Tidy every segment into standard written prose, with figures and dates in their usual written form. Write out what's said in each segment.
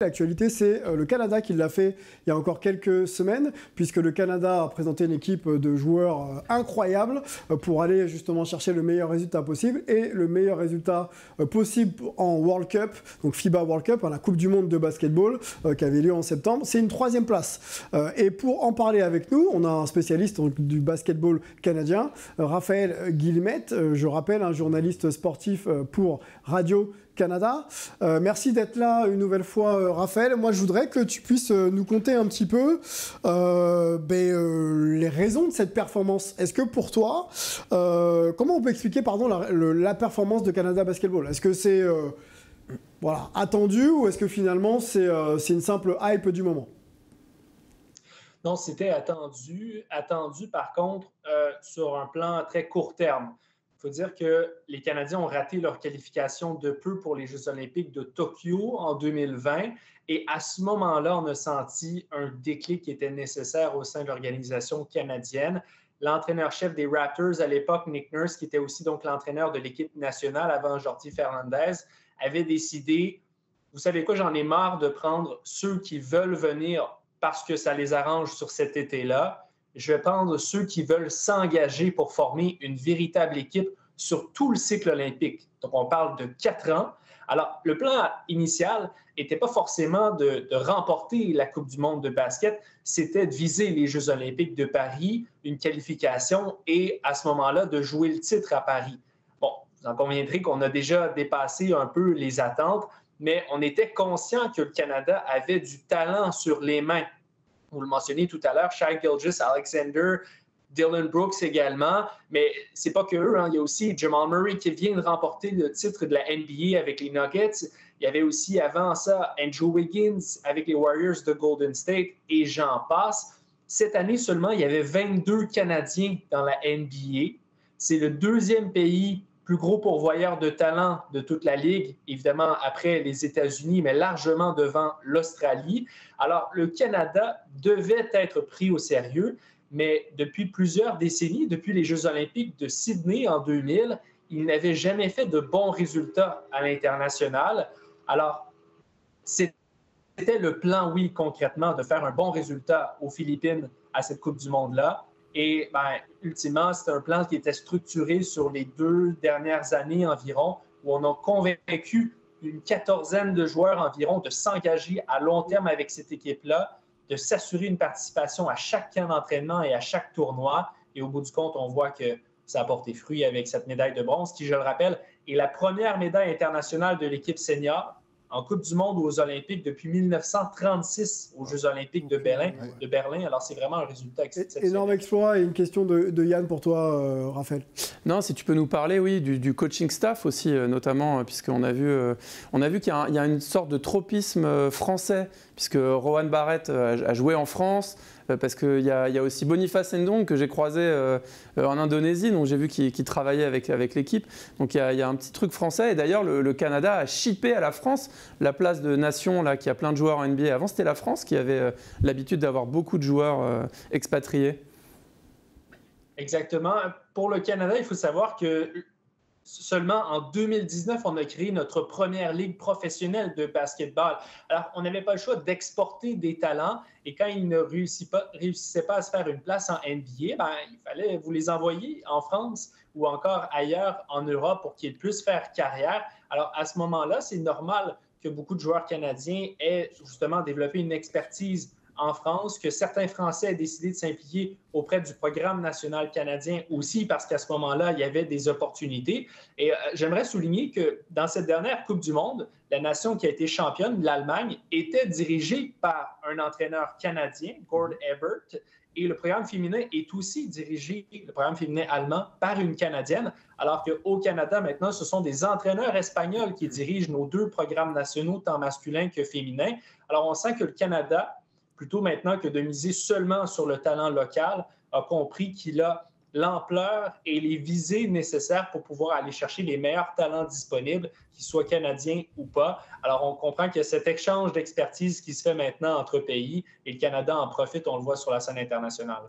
L'actualité, c'est le Canada qui l'a fait il y a encore quelques semaines, puisque le Canada a présenté une équipe de joueurs incroyables pour aller justement chercher le meilleur résultat possible, et le meilleur résultat possible en World Cup, donc FIBA World Cup, la Coupe du Monde de basketball qui avait lieu en septembre, c'est une 3e place. Et pour en parler avec nous, on a un spécialiste du basketball canadien, Raphaël Guillemette, je rappelle, un journaliste sportif pour Radio-Canada. Merci d'être là une nouvelle fois, Raphaël. Moi, je voudrais que tu puisses nous conter un petit peu les raisons de cette performance. Est-ce que pour toi, comment on peut expliquer la performance de Canada Basketball? Est-ce que c'est attendu, ou est-ce que finalement c'est une simple hype du moment? Non, c'était attendu. Attendu, par contre, sur un plan très court terme. Il faut dire que les Canadiens ont raté leur qualification de peu pour les Jeux olympiques de Tokyo en 2020. Et à ce moment-là, on a senti un déclic qui était nécessaire au sein de l'organisation canadienne. L'entraîneur-chef des Raptors à l'époque, Nick Nurse, qui était aussi donc l'entraîneur de l'équipe nationale avant Jordi Fernandez, avait décidé, vous savez quoi, j'en ai marre de prendre ceux qui veulent venir parce que ça les arrange sur cet été-là. Je vais prendre ceux qui veulent s'engager pour former une véritable équipe sur tout le cycle olympique. Donc, on parle de 4 ans. Alors, le plan initial n'était pas forcément de remporter la Coupe du monde de basket, c'était de viser les Jeux olympiques de Paris, une qualification, et à ce moment-là, de jouer le titre à Paris. Bon, vous en conviendrez qu'on a déjà dépassé un peu les attentes, mais on était conscient que le Canada avait du talent sur les mains. Vous le mentionnez tout à l'heure, Shai Gilgeous-Alexander, Dylan Brooks également, mais c'est pas que eux, il y a aussi Jamal Murray qui vient de remporter le titre de la NBA avec les Nuggets. Il y avait aussi avant ça Andrew Wiggins avec les Warriors de Golden State, et j'en passe. Cette année seulement, il y avait 22 Canadiens dans la NBA. C'est le 2e pays plus gros pourvoyeur de talent de toute la Ligue, évidemment après les États-Unis, mais largement devant l'Australie. Alors, le Canada devait être pris au sérieux, mais depuis plusieurs décennies, depuis les Jeux olympiques de Sydney en 2000, il n'avait jamais fait de bons résultats à l'international. Alors, c'était le plan, oui, concrètement, de faire un bon résultat aux Philippines à cette Coupe du monde-là. Et ultimement, c'est un plan qui était structuré sur les 2 dernières années environ, où on a convaincu une 14aine de joueurs environ de s'engager à long terme avec cette équipe-là, de s'assurer une participation à chaque camp d'entraînement et à chaque tournoi. Et au bout du compte, on voit que ça a porté fruit avec cette médaille de bronze, qui, je le rappelle, est la première médaille internationale de l'équipe senior en Coupe du monde aux Olympiques depuis 1936 aux Jeux olympiques de Berlin. Alors, c'est vraiment un résultat exceptionnel. Énorme exploit. Et une question de Yann pour toi, Raphaël. Non, si tu peux nous parler, oui, du coaching staff aussi, notamment, puisqu'on a vu qu'il y a une sorte de tropisme français, puisque Rowan Barrett a joué en France, parce qu'il y a aussi Boniface Ndong que j'ai croisé en Indonésie, donc j'ai vu qu'il travaillait avec l'équipe. Donc il y a un petit truc français, et d'ailleurs le Canada a chippé à la France la place de nation là, qui a plein de joueurs en NBA. Avant, c'était la France qui avait l'habitude d'avoir beaucoup de joueurs expatriés. Exactement. Pour le Canada, il faut savoir que seulement en 2019, on a créé notre première ligue professionnelle de basketball. Alors, on n'avait pas le choix d'exporter des talents, et quand ils ne réussissaient pas à se faire une place en NBA, il fallait vous les envoyer en France ou encore ailleurs en Europe pour qu'ils puissent faire carrière. Alors, à ce moment-là, c'est normal que beaucoup de joueurs canadiens aient justement développé une expertise en France, que certains Français aient décidé de s'impliquer auprès du programme national canadien aussi, parce qu'à ce moment-là, il y avait des opportunités. Et j'aimerais souligner que dans cette dernière Coupe du monde, la nation qui a été championne, l'Allemagne, était dirigée par un entraîneur canadien, Gord Ebert, et le programme féminin est aussi dirigé, le programme féminin allemand, par une Canadienne, alors qu'au Canada, maintenant, ce sont des entraîneurs espagnols qui dirigent nos 2 programmes nationaux, tant masculins que féminins. Alors, on sent que le Canada, plutôt maintenant que de miser seulement sur le talent local, a compris qu'il a l'ampleur et les visées nécessaires pour pouvoir aller chercher les meilleurs talents disponibles, qu'ils soient canadiens ou pas. Alors, on comprend qu'il y a cet échange d'expertise qui se fait maintenant entre pays, et le Canada en profite, on le voit sur la scène internationale.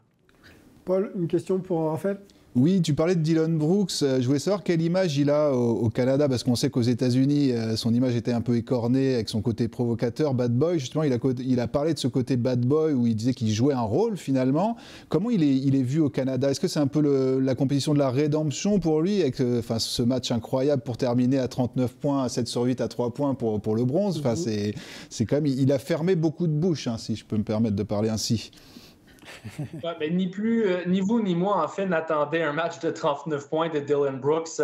Paul, une question pour Raphaël? Oui, tu parlais de Dylan Brooks. Je voulais savoir quelle image il a au Canada, parce qu'on sait qu'aux États-Unis, son image était un peu écornée avec son côté provocateur, bad boy. Justement, il a parlé de ce côté bad boy où il disait qu'il jouait un rôle finalement. Comment il est vu au Canada? Est-ce que c'est un peu la compétition de la rédemption pour lui, avec ce match incroyable pour terminer à 39 points, à 7 sur 8, à 3 points pour le bronze? C'est quand même, il a fermé beaucoup de bouches, hein, si je peux me permettre de parler ainsi. Ouais, mais ni vous ni moi, en fait, n'attendaient un match de 39 points de Dylan Brooks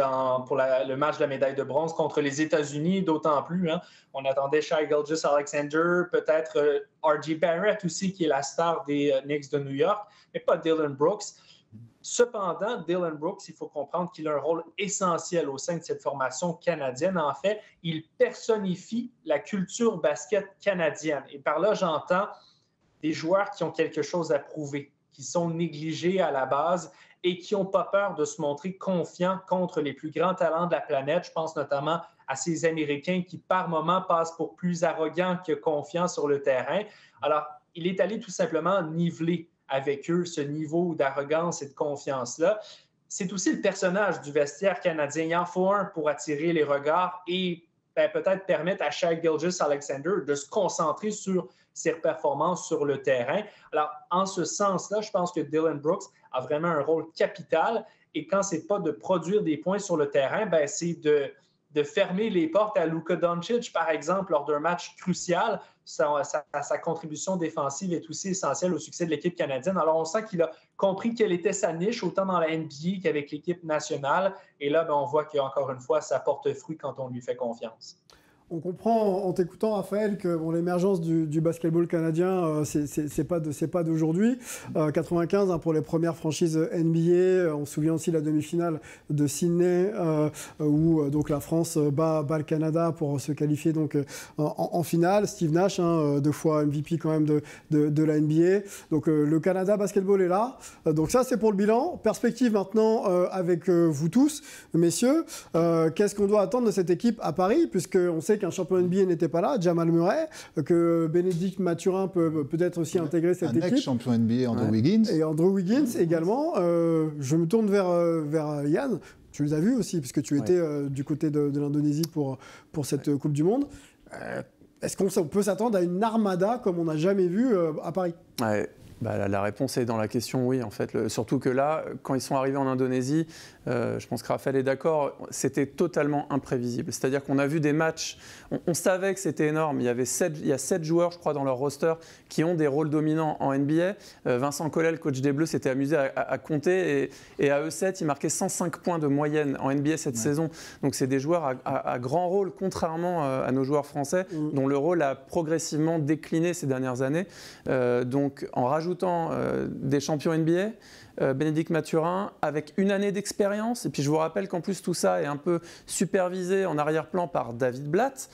pour le match de la médaille de bronze contre les États-Unis, d'autant plus. Hein. On attendait Shai Gilgeous-Alexander, peut-être R.J. Barrett aussi, qui est la star des Knicks de New York, mais pas Dylan Brooks. Cependant, Dylan Brooks, il faut comprendre qu'il a un rôle essentiel au sein de cette formation canadienne. En fait, il personnifie la culture basket canadienne. Et par là, j'entends des joueurs qui ont quelque chose à prouver, qui sont négligés à la base et qui n'ont pas peur de se montrer confiants contre les plus grands talents de la planète. Je pense notamment à ces Américains qui, par moments, passent pour plus arrogants que confiants sur le terrain. Alors, il est allé tout simplement niveler avec eux ce niveau d'arrogance et de confiance-là. C'est aussi le personnage du vestiaire canadien. Il en faut un pour attirer les regards et peut-être permettre à Shai Gilgeous-Alexander de se concentrer sur ses performances sur le terrain. Alors, en ce sens-là, je pense que Dylan Brooks a vraiment un rôle capital. Et quand ce n'est pas de produire des points sur le terrain, c'est de fermer les portes à Luka Doncic, par exemple, lors d'un match crucial. Sa contribution défensive est aussi essentielle au succès de l'équipe canadienne. Alors, on sent qu'il a compris quelle était sa niche, autant dans la NBA qu'avec l'équipe nationale. Et là, on voit qu'encore une fois, ça porte fruit quand on lui fait confiance. On comprend en t'écoutant, Raphaël, que l'émergence du basketball canadien, c'est pas d'aujourd'hui. 95 pour les premières franchises NBA. On se souvient aussi de la demi-finale de Sydney où donc la France bat le Canada pour se qualifier donc en finale. Steve Nash, 2 fois MVP quand même de la NBA. Donc le Canada basketball est là. Donc ça c'est pour le bilan. Perspective maintenant avec vous tous, messieurs. Qu'est-ce qu'on doit attendre de cette équipe à Paris, puisqu'on sait qu'un champion NBA n'était pas là, Jamal Murray, que Bénédicte Mathurin peut peut-être aussi intégrer cette équipe. Un ex-champion NBA, Andrew Wiggins. Et Andrew Wiggins également. Je me tourne vers Yann. Tu les as vus aussi, puisque tu étais du côté de l'Indonésie pour cette Coupe du Monde. Est-ce qu'on peut s'attendre à une armada comme on n'a jamais vu à Paris? La réponse est dans la question, oui, en fait. Surtout que là, quand ils sont arrivés en Indonésie, je pense que Raphaël est d'accord, c'était totalement imprévisible. C'est-à-dire qu'on a vu des matchs, on savait que c'était énorme. Il y a 7 joueurs, je crois, dans leur roster qui ont des rôles dominants en NBA. Vincent Collet, le coach des Bleus, s'était amusé à compter et à eux 7, il marquait 105 points de moyenne en NBA cette saison. Donc c'est des joueurs à grand rôle, contrairement à nos joueurs français, dont le rôle a progressivement décliné ces dernières années. Donc en rajoutant des champions NBA, Bénédicte Mathurin, avec une année d'expérience. Et puis je vous rappelle qu'en plus tout ça est un peu supervisé en arrière-plan par David Blatt,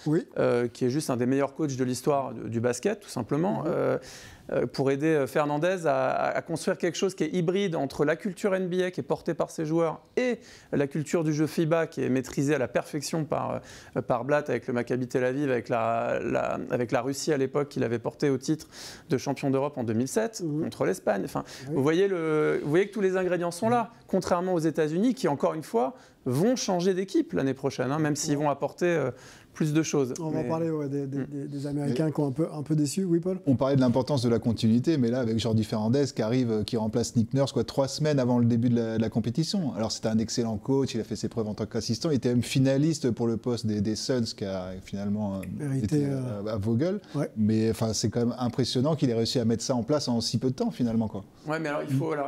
qui est juste un des meilleurs coachs de l'histoire du basket, tout simplement. Pour aider Fernandez à construire quelque chose qui est hybride entre la culture NBA qui est portée par ses joueurs et la culture du jeu FIBA qui est maîtrisée à la perfection par Blatt avec le Maccabi Tel Aviv, avec la Russie à l'époque qu'il avait porté au titre de champion d'Europe en 2007 contre l'Espagne. Enfin, vous voyez que tous les ingrédients sont là, contrairement aux États-Unis qui, encore une fois, vont changer d'équipe l'année prochaine, même s'ils vont apporter plus de choses. On va en parler des Américains qui ont un peu déçus. Oui, Paul? On parlait de l'importance de la continuité, mais là, avec Jordi Fernandez qui remplace Nick Nurse 3 semaines avant le début de la compétition. Alors, c'était un excellent coach, il a fait ses preuves en tant qu'assistant, il était même finaliste pour le poste des Suns, qui a finalement été à Vogel. Mais c'est quand même impressionnant qu'il ait réussi à mettre ça en place en si peu de temps, finalement, quoi. Ouais, mais alors,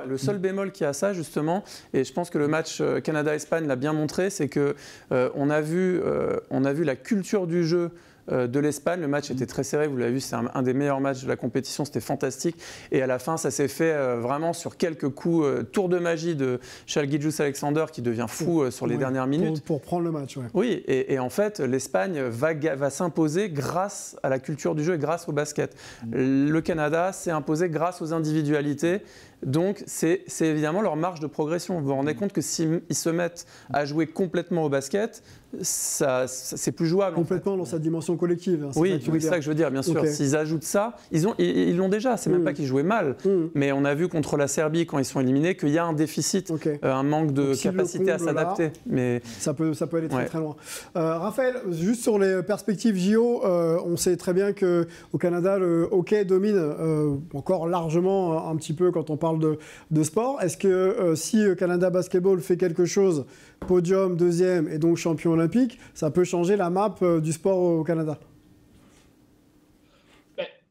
le seul bémol qui a ça, justement, et je pense que le match Canada-Espagne l'a bien montré, c'est qu'on a vu la culture du jeu de l'Espagne. Le match était très serré, vous l'avez vu, c'est un des meilleurs matchs de la compétition, c'était fantastique. Et à la fin, ça s'est fait vraiment sur quelques coups, tour de magie de Shai Gilgeous-Alexander qui devient fou sur les dernières minutes. Pour prendre le match, Oui, et en fait, l'Espagne va s'imposer grâce à la culture du jeu et grâce au basket. Le Canada s'est imposé grâce aux individualités. Donc, c'est évidemment leur marge de progression. Vous vous rendez compte que s'ils se mettent à jouer complètement au basket, c'est plus jouable. Complètement dans sa dimension collective. Hein, oui, c'est ça que je veux dire, bien sûr. Okay. S'ils ajoutent ça, ils l'ont déjà. C'est même pas qu'ils jouaient mal, mais on a vu contre la Serbie, quand ils sont éliminés, qu'il y a un déficit, un manque de capacité à s'adapter. Mais ça peut aller très très loin. Raphaël, juste sur les perspectives JO, on sait très bien qu'au Canada, le hockey domine encore largement un petit peu quand on parle de sport. Est-ce que si Canada Basketball fait quelque chose, podium, deuxième et donc champion olympique, ça peut changer la map du sport au Canada?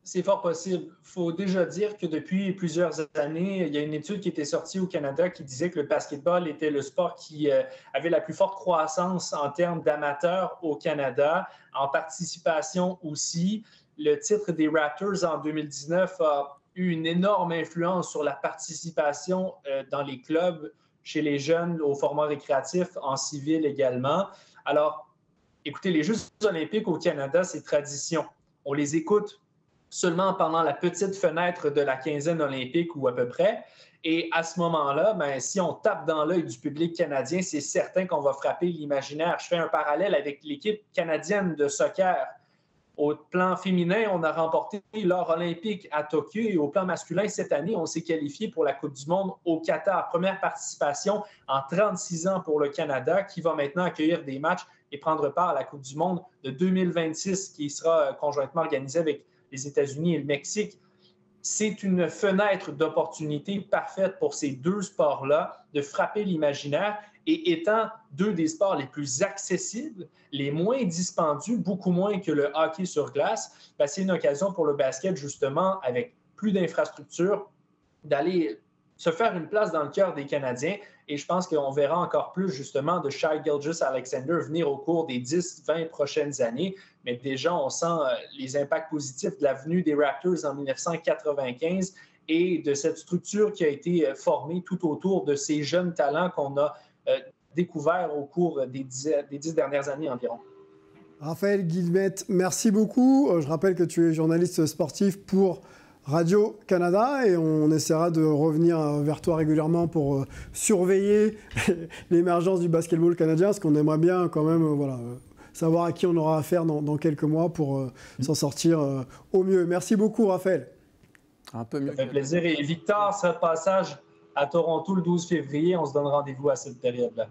C'est fort possible. Il faut déjà dire que depuis plusieurs années, il y a une étude qui était sortie au Canada qui disait que le basketball était le sport qui avait la plus forte croissance en termes d'amateurs au Canada, en participation aussi. Le titre des Raptors en 2019 a eu une énorme influence sur la participation dans les clubs, chez les jeunes, au format récréatif, en civil également. Alors, écoutez, les Jeux olympiques au Canada, c'est tradition. On les écoute seulement pendant la petite fenêtre de la quinzaine olympique ou à peu près. Et à ce moment-là, si on tape dans l'œil du public canadien, c'est certain qu'on va frapper l'imaginaire. Je fais un parallèle avec l'équipe canadienne de soccer. Au plan féminin, on a remporté l'or olympique à Tokyo et au plan masculin, cette année, on s'est qualifié pour la Coupe du monde au Qatar. Première participation en 36 ans pour le Canada qui va maintenant accueillir des matchs et prendre part à la Coupe du monde de 2026 qui sera conjointement organisée avec les États-Unis et le Mexique. C'est une fenêtre d'opportunité parfaite pour ces deux sports-là de frapper l'imaginaire et étant deux des sports les plus accessibles, les moins dispendieux, beaucoup moins que le hockey sur glace, c'est une occasion pour le basket, justement, avec plus d'infrastructures, d'aller se faire une place dans le cœur des Canadiens. Et je pense qu'on verra encore plus, justement, de Shai Gilgeous-Alexander venir au cours des 10-20 prochaines années. Mais déjà, on sent les impacts positifs de la venue des Raptors en 1995 et de cette structure qui a été formée tout autour de ces jeunes talents qu'on a découverts au cours des 10 dernières années environ. Raphaël Guillemette, merci beaucoup. Je rappelle que tu es journaliste sportif pour Radio-Canada et on essaiera de revenir vers toi régulièrement pour surveiller l'émergence du basketball canadien, parce qu'on aimerait bien quand même savoir à qui on aura affaire dans quelques mois pour s'en sortir au mieux. Merci beaucoup, Raphaël. Un peu mieux. Ça fait plaisir. Et Victor, ce passage à Toronto le 12 février, on se donne rendez-vous à cette période-là.